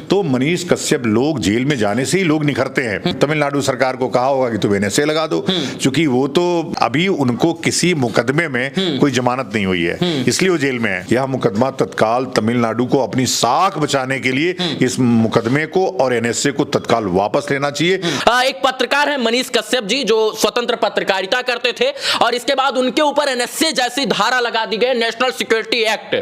तो मनीष कश्यप लोग जेल में जाने से ही लोग निखरते हैं। तमिलनाडु सरकार को कहा होगा कि तुम एनएसए लगा दो, क्योंकि वो तो अभी उनको किसी मुकदमे में कोई जमानत नहीं हुई है, इसलिए वो जेल में है। यह मुकदमा तत्काल तमिलनाडु को अपनी साख बचाने के लिए इस मुकदमे को और एनएसए को तत्काल वापस लेना चाहिए। एक पत्रकार है मनीष कश्यप जी, जो स्वतंत्र पत्रकारिता करते थे, और इसके बाद उनके ऊपर एनएसए जैसी धारा लगा दी गई, national security act.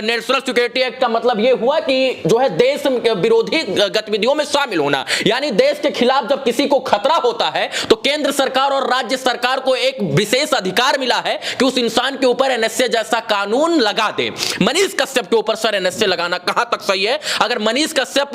National security act का मतलब यह हुआ कि जो है देश विरोधी गतिविधियों में शामिल होना, यानी देश के खिलाफ जब किसी को खतरा होता है तो केंद्र सरकार और राज्य सरकार को एक विशेष अधिकार मिला है कि उस इंसान के ऊपर एनएसए जैसा कानून लगा दे। मनीष कश्यप के ऊपर सर एनएसए लगाना कहां तक सही है? अगर मनीष कश्यप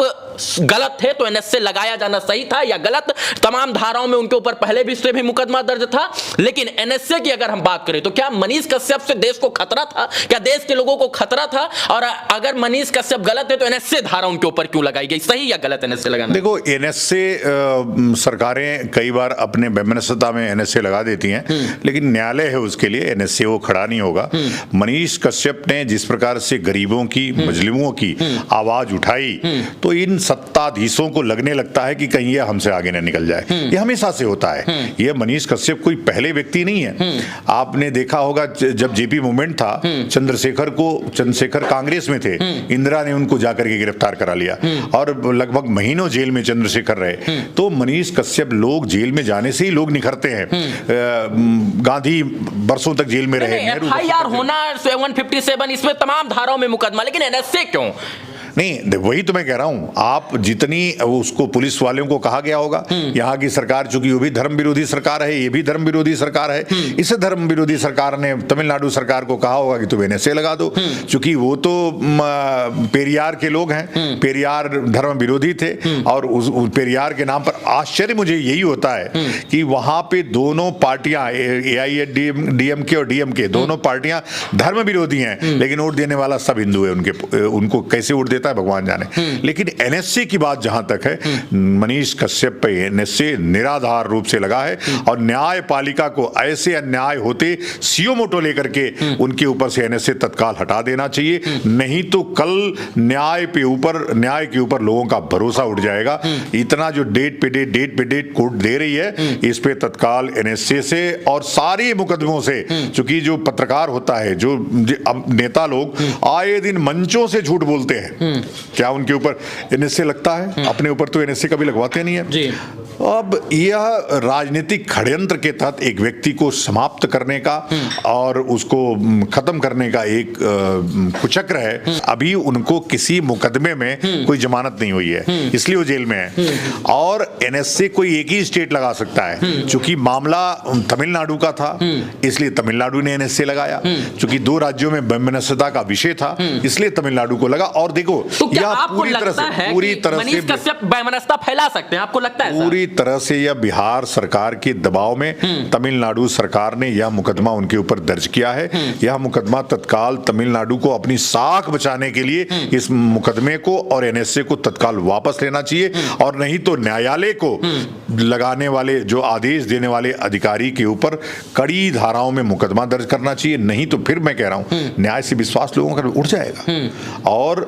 गलत थे तो एनएसए लगाया जाना सही था या गलत? तमाम धाराओं में उनके ऊपर पहले भी इससे भी मुकदमा दर्ज था, लेकिन एनएसए की अगर हम बात करें तो क्या मनीष कश्यप से देश को खतरा था? क्या देश के लोगों को खतरा था? और अगर मनीष कश्यप गलत है तो एनएसए धारा उनके ऊपर क्यों लगाई गई? सही या गलत एनएसए लगाना? देखो, एनएसए सरकारें कई बार अपने वैमनस्यता में एनएसए लगा देती हैं, लेकिन न्यायालय है उसके लिए, एनएसए वो खड़ा नहीं होगा। मनीष कश्यप ने जिस प्रकार से गरीबों की, मजलूमों की आवाज उठाई, तो इन सत्ताधीशों को लगने लगता है कि कहीं ये हमसे आगे न निकल जाए। ये हमेशा से होता है। ये मनीष कश्यप कोई पहले व्यक्ति नहीं है। आपने देखा होगा जब जेपी मूवमेंट था, चंद्रशेखर कांग्रेस में थे, इंदिरा ने उनको जाकर के गिरफ्तार करा लिया और लगभग महीनों जेल में चंद्रशेखर रहे। तो मनीष कश्यप लोग जेल में जाने से ही लोग निखरते हैं। गांधी बरसों तक जेल में रहे। एफआईआर होना 757, इसमें तमाम धाराओं में मुकदमा, लेकिन एनएसए क्यों? नहीं, वही तो मैं कह रहा हूं। आप जितनी उसको पुलिस वालों को कहा गया होगा, यहाँ की सरकार चूंकि वो भी धर्म विरोधी सरकार है, ये भी धर्म विरोधी सरकार है, इसे धर्म विरोधी सरकार ने तमिलनाडु सरकार को कहा होगा कि तुम एनएसए लगा दो, क्योंकि वो तो पेरियार के लोग हैं, पेरियार धर्म विरोधी थे। और उस पेरियार के नाम पर आश्चर्य मुझे यही होता है कि वहां पे दोनों पार्टियां, एआईएडीएमके और डीएमके, दोनों पार्टियां धर्म विरोधी हैं, लेकिन वोट देने वाला सब हिंदू है। उनको कैसे वोट देता है भगवान जाने। लेकिन एनएसए की बात जहां तक है, मनीष कश्यप पे एनएसए निराधार रूप से लगा है और न्यायपालिका को ऐसे अन्याय होते सीओ मोटो लेकर के उनके ऊपर से एनएसए तत्काल हटा देना चाहिए। नहीं तो कल न्याय के ऊपर लोगों का भरोसा उठ जाएगा। इतना जो डेट पे डेट कोर्ट दे रही है, इस पे तत्काल एनएसए से और सारे मुकदमों से, क्योंकि जो पत्रकार होता है, जो नेता लोग आए दिन मंचों से झूठ बोलते हैं, क्या उनके ऊपर एनएसए लगता है? अपने ऊपर तो एनएसए कभी लगवाते नहीं है जी। अब यह राजनीतिक षड्यंत्र के तहत एक व्यक्ति को समाप्त करने का और उसको खत्म करने का एक कुचक्र है। अभी उनको किसी मुकदमे में कोई जमानत नहीं हुई है, इसलिए वो जेल में है। और एनएसए कोई एक ही स्टेट लगा सकता है, क्योंकि मामला तमिलनाडु का था, इसलिए तमिलनाडु ने एनएसए लगाया। क्योंकि दो राज्यों में वैमनस्यता का विषय था, इसलिए तमिलनाडु को लगा। और देखो, तो क्या आपको लगता है कि मनीष कश्यप वैमनस्यता फैला सकते हैं? आपको लगता है? पूरी तरह से यह बिहार सरकार के दबाव में तमिलनाडु सरकार ने यह मुकदमा उनके ऊपर दर्ज किया है। यह मुकदमा तत्काल तमिलनाडु को अपनी साख बचाने के लिए इस मुकदमे को और एनएसए को तत्काल वापस लेना चाहिए, और नहीं तो न्यायालय को लगाने वाले, जो आदेश देने वाले अधिकारी के ऊपर कड़ी धाराओं में मुकदमा दर्ज करना चाहिए। नहीं तो फिर मैं कह रहा हूं, न्याय से विश्वास लोगों का उठ जाएगा। और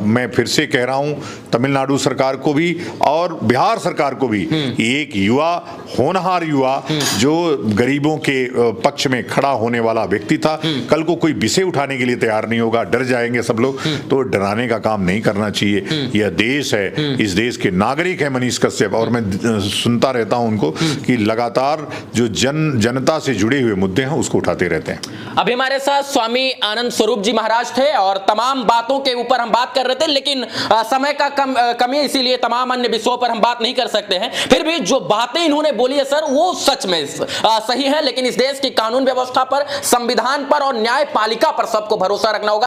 मैं फिर से कह रहा हूं, तमिलनाडु सरकार को भी और बिहार सरकार को भी, एक युवा, होनहार युवा, जो गरीबों के पक्ष में खड़ा होने वाला व्यक्ति था, कल को कोई विषय उठाने के लिए तैयार नहीं होगा, डर जाएंगे सब लोग। तो डराने का काम नहीं करना चाहिए। यह देश है, इस देश के नागरिक है मनीष कश्यप, और मैं सुनता रहता हूं उनको कि लगातार जो जनता से जुड़े हुए मुद्दे हैं उसको उठाते रहते हैं। अभी हमारे साथ स्वामी आनंद स्वरूप जी महाराज थे और तमाम बातों के ऊपर हम बात कर रहे थे, लेकिन समय का कमी, इसीलिए तमाम अन्य विषयों पर हम बात नहीं कर सकते हैं। फिर भी जो बातें इन्होंने बोली है सर, वो सच में सही है, लेकिन इस देश की कानून व्यवस्था पर, संविधान पर और न्यायपालिका पर सबको भरोसा रखना होगा।